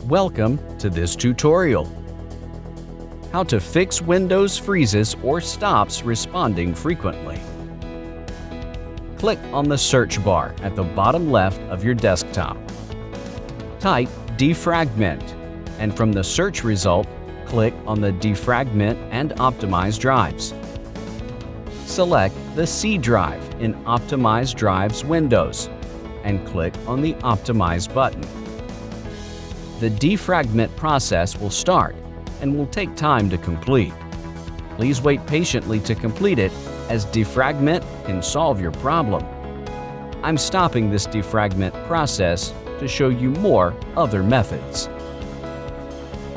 Welcome to this tutorial. How to fix Windows freezes or stops responding frequently. Click on the search bar at the bottom left of your desktop. Type Defragment, and from the search result, click on the Defragment and Optimize Drives. Select the C drive in Optimize Drives Windows and click on the Optimize button. The defragment process will start and will take time to complete. Please wait patiently to complete it, as defragment can solve your problem. I'm stopping this defragment process to show you more other methods.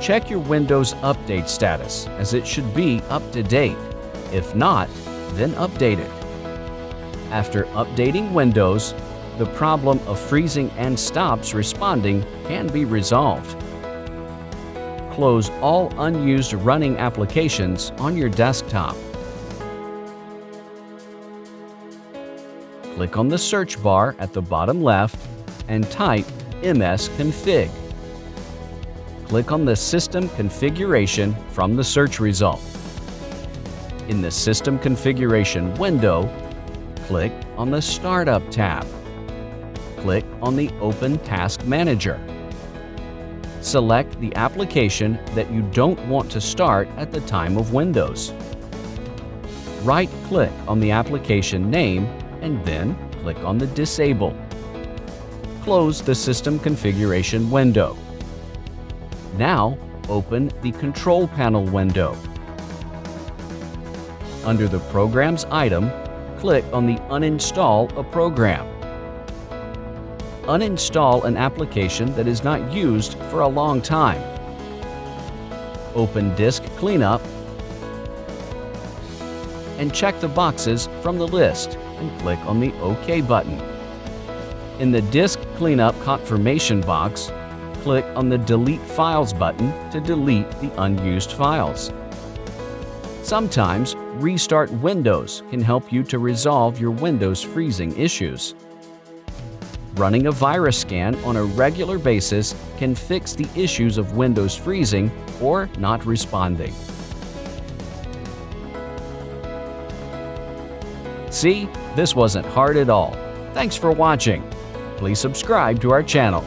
Check your Windows update status, as it should be up to date. If not, then update it. After updating Windows, the problem of freezing and stops responding can be resolved. Close all unused running applications on your desktop. Click on the search bar at the bottom left and type msconfig. Click on the System Configuration from the search result. In the System Configuration window, click on the Startup tab. Click on the Open Task Manager. Select the application that you don't want to start at the time of Windows. Right-click on the application name and then click on the Disable. Close the System Configuration window. Now, open the Control Panel window. Under the Programs item, click on the Uninstall a program. Uninstall an application that is not used for a long time. Open Disk Cleanup and check the boxes from the list and click on the OK button. In the Disk Cleanup confirmation box, click on the Delete Files button to delete the unused files. Sometimes, Restart Windows can help you to resolve your Windows freezing issues. Running a virus scan on a regular basis can fix the issues of Windows freezing or not responding. See, this wasn't hard at all. Thanks for watching. Please subscribe to our channel.